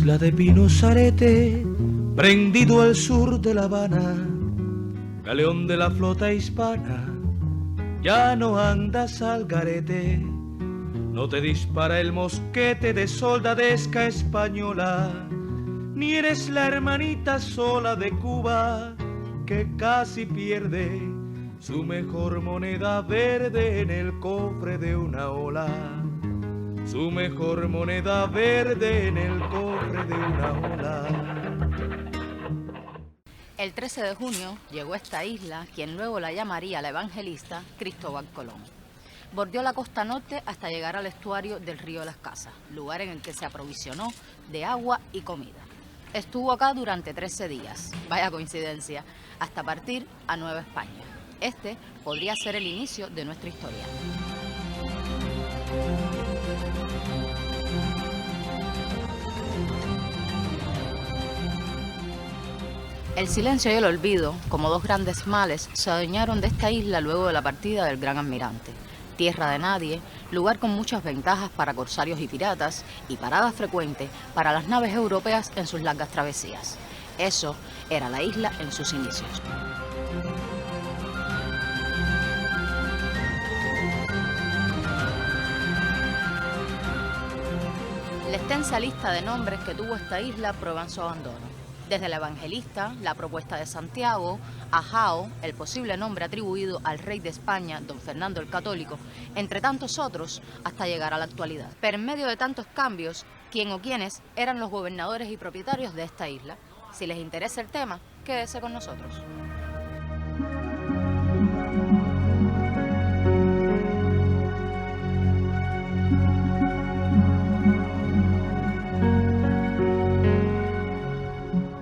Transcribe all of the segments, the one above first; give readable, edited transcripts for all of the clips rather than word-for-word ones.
isla de Pinos Arete, prendido al sur de La Habana, galeón de la flota hispana, ya no andas al garete, no te dispara el mosquete de soldadesca española, ni eres la hermanita sola de Cuba que casi pierde su mejor moneda verde en el cofre de una ola. Su mejor moneda verde en el cofre de una ola. El 13 de junio llegó a esta isla quien luego la llamaría la evangelista Cristóbal Colón. Bordeó la costa norte hasta llegar al estuario del río Las Casas, lugar en el que se aprovisionó de agua y comida. Estuvo acá durante 13 días, vaya coincidencia, hasta partir a Nueva España. Este podría ser el inicio de nuestra historia. El silencio y el olvido, como dos grandes males, se adueñaron de esta isla luego de la partida del gran almirante. Tierra de nadie, lugar con muchas ventajas para corsarios y piratas y parada frecuente para las naves europeas en sus largas travesías. Eso era la isla en sus inicios. La extensa lista de nombres que tuvo esta isla prueban su abandono. Desde la evangelista, la propuesta de Santiago, Ajao, el posible nombre atribuido al rey de España, don Fernando el Católico, entre tantos otros, hasta llegar a la actualidad. Pero en medio de tantos cambios, ¿quién o quiénes eran los gobernadores y propietarios de esta isla? Si les interesa el tema, quédese con nosotros.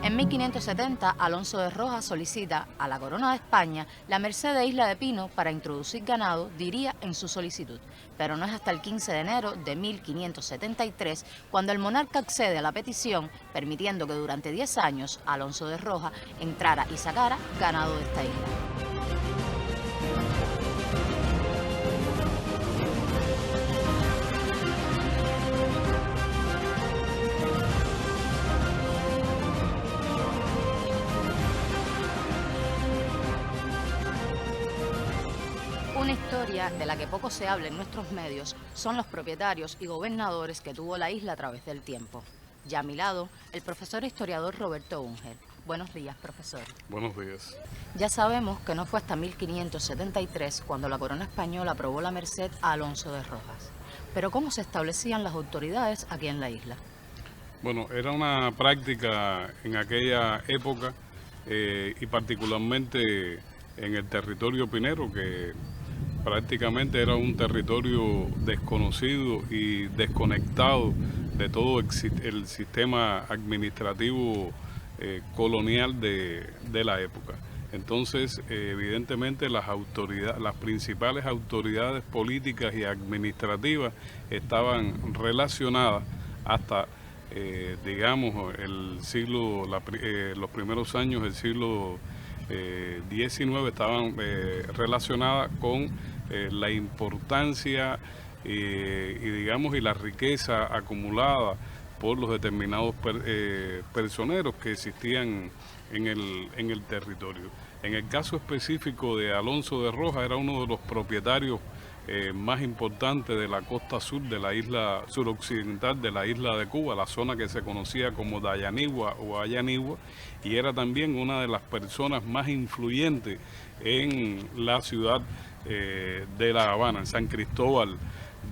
En 1570, Alonso de Rojas solicita a la Corona de España la merced de Isla de Pino para introducir ganado, diría en su solicitud. Pero no es hasta el 15 de enero de 1573 cuando el monarca accede a la petición, permitiendo que durante 10 años Alonso de Rojas entrara y sacara ganado de esta isla. Una historia de la que poco se habla en nuestros medios son los propietarios y gobernadores que tuvo la isla a través del tiempo. Ya a mi lado, el profesor e historiador Roberto Unger. Buenos días, profesor. Buenos días. Ya sabemos que no fue hasta 1573 cuando la corona española aprobó la merced a Alonso de Rojas. Pero ¿cómo se establecían las autoridades aquí en la isla? Bueno, era una práctica en aquella época y particularmente en el territorio pinero, que prácticamente era un territorio desconocido y desconectado de todo el sistema administrativo colonial de la época. Entonces, evidentemente las principales autoridades políticas y administrativas estaban relacionadas hasta, digamos, los primeros años del siglo XIX estaban relacionadas con la importancia y la riqueza acumulada por los determinados personeros que existían en el territorio. En el caso específico de Alonso de Rojas, era uno de los propietarios más importantes de la costa sur de la isla suroccidental de la isla de Cuba, la zona que se conocía como Dayanigua o Ayanigua, y era también una de las personas más influyentes en la ciudad de La Habana, en San Cristóbal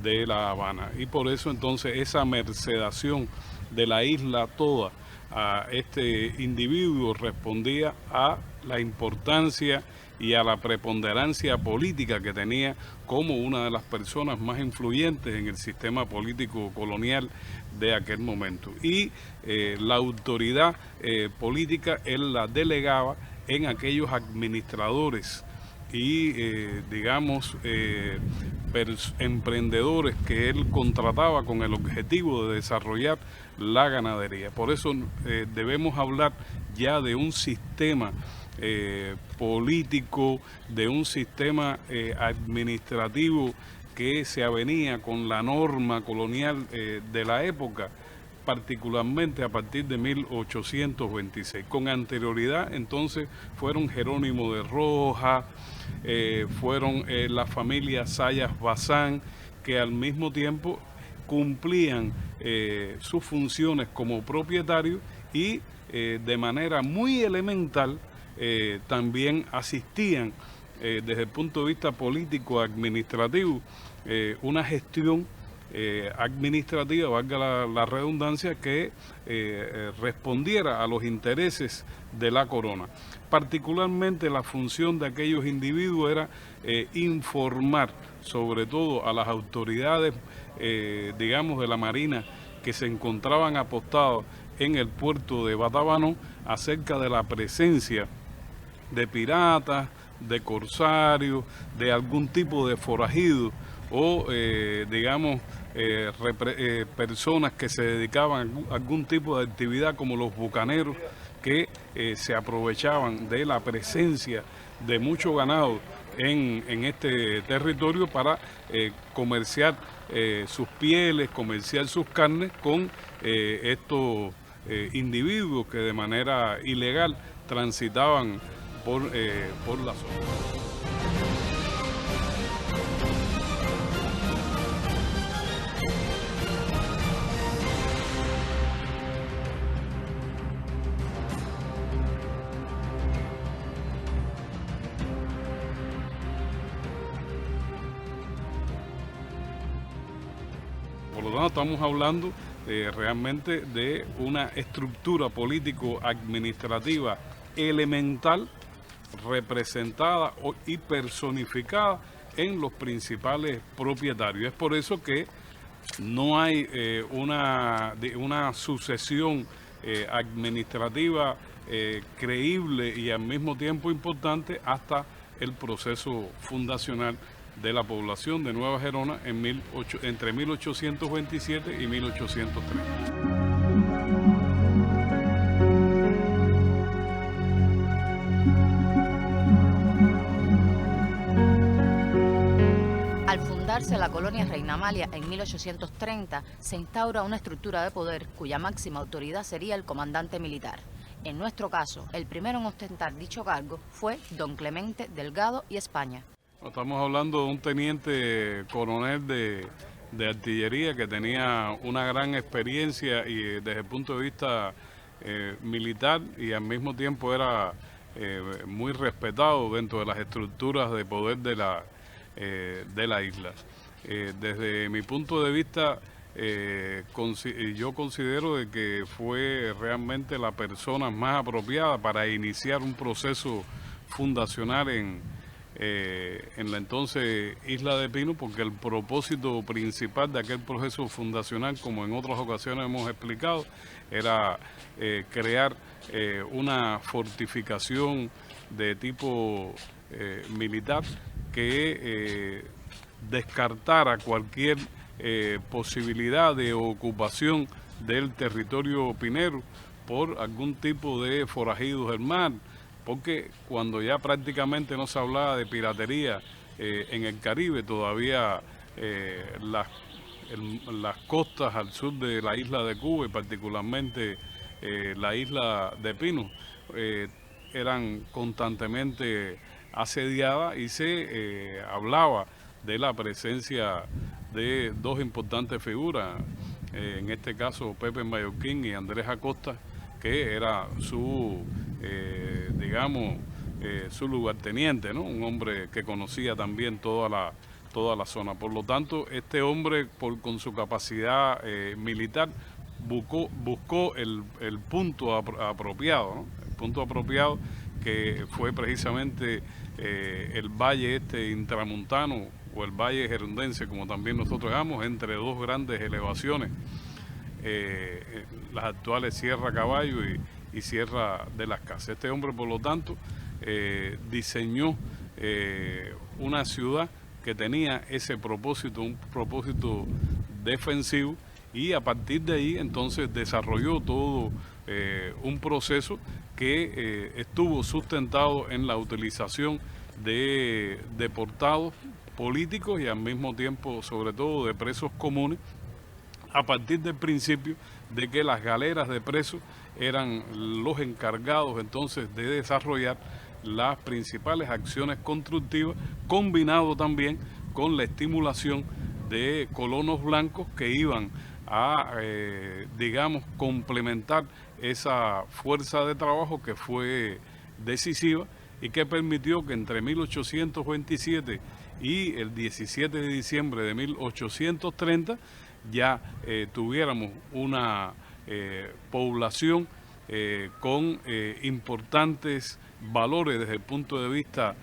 de La Habana. Y por eso entonces esa mercedación de la isla toda a este individuo respondía a la importancia y a la preponderancia política que tenía como una de las personas más influyentes en el sistema político colonial de aquel momento. Y la autoridad política él la delegaba en aquellos administradores y, emprendedores que él contrataba con el objetivo de desarrollar la ganadería. Por eso debemos hablar ya de un sistema político, de un sistema administrativo que se avenía con la norma colonial de la época, particularmente a partir de 1826. Con anterioridad entonces fueron Jerónimo de Rojas, fueron la familia Sayas Bazán, que al mismo tiempo cumplían sus funciones como propietarios y de manera muy elemental también asistían desde el punto de vista político-administrativo una gestión administrativa, valga la redundancia, que respondiera a los intereses de la corona. Particularmente la función de aquellos individuos era informar sobre todo a las autoridades, digamos, de la Marina que se encontraban apostados en el puerto de Batabanó acerca de la presencia de piratas, de corsarios, de algún tipo de forajidos o, digamos, personas que se dedicaban a algún tipo de actividad como los bucaneros que se aprovechaban de la presencia de mucho ganado en este territorio para comerciar sus pieles, comerciar sus carnes con estos individuos que de manera ilegal transitaban por la zona. Por lo tanto, estamos hablando realmente de una estructura político-administrativa elemental, representada y personificada en los principales propietarios. Es por eso que no hay una sucesión administrativa creíble y al mismo tiempo importante hasta el proceso fundacional de la población de Nueva Gerona entre 1827 y 1830. Al fundarse la colonia Reina Amalia en 1830, se instaura una estructura de poder cuya máxima autoridad sería el comandante militar. En nuestro caso, el primero en ostentar dicho cargo fue don Clemente Delgado y España. Estamos hablando de un teniente coronel de artillería que tenía una gran experiencia y desde el punto de vista militar, y al mismo tiempo era muy respetado dentro de las estructuras de poder de la isla. Desde mi punto de vista, yo considero de que fue realmente la persona más apropiada para iniciar un proceso fundacional en la entonces Isla de Pino, porque el propósito principal de aquel proceso fundacional, como en otras ocasiones hemos explicado, era crear una fortificación de tipo militar que descartara cualquier posibilidad de ocupación del territorio pinero por algún tipo de forajidos del mar, porque cuando ya prácticamente no se hablaba de piratería en el Caribe, todavía las costas al sur de la isla de Cuba y particularmente la isla de Pino eran constantemente asediadas y se hablaba de la presencia de dos importantes figuras, en este caso Pepe Mallorquín y Andrés Acosta, que era su su lugarteniente, ¿no? Un hombre que conocía también toda la zona. Por lo tanto, este hombre, con su capacidad militar, buscó el punto apropiado, ¿no? El punto apropiado que fue precisamente el valle intramontano, o el valle gerundense, como también nosotros llamamos, entre dos grandes elevaciones, las actuales Sierra Caballo y Sierra de las Casas. Este hombre, por lo tanto, diseñó una ciudad que tenía ese propósito, un propósito defensivo, y a partir de ahí entonces desarrolló todo un proceso que estuvo sustentado en la utilización de deportados políticos y al mismo tiempo, sobre todo, de presos comunes, a partir del principio de que las galeras de presos eran los encargados entonces de desarrollar las principales acciones constructivas, combinado también con la estimulación de colonos blancos que iban a, digamos, complementar esa fuerza de trabajo que fue decisiva y que permitió que entre 1827 y el 17 de diciembre de 1830 ya tuviéramos una población con importantes valores desde el punto de vista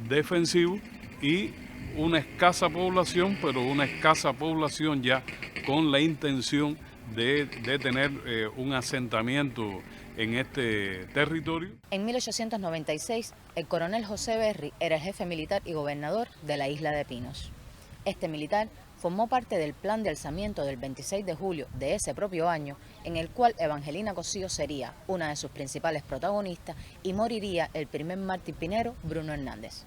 defensivo y una escasa población, pero una escasa población ya con la intención de tener un asentamiento en este territorio. En 1896, el coronel José Berry era el jefe militar y gobernador de la isla de Pinos. Este militar formó parte del plan de alzamiento del 26 de julio de ese propio año, en el cual Evangelina Cosío sería una de sus principales protagonistas y moriría el primer mártir pinero, Bruno Hernández.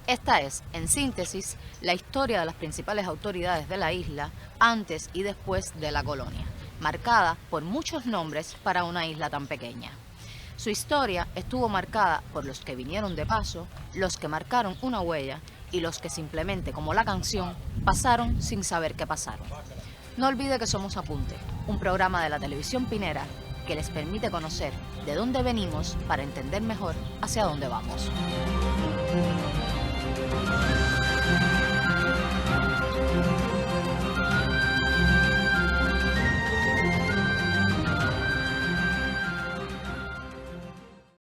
Esta es, en síntesis, la historia de las principales autoridades de la isla antes y después de la colonia, marcada por muchos nombres para una isla tan pequeña. Su historia estuvo marcada por los que vinieron de paso, los que marcaron una huella y los que simplemente, como la canción, pasaron sin saber qué pasaron. No olvide que somos Apunte, un programa de la televisión pinera que les permite conocer de dónde venimos para entender mejor hacia dónde vamos.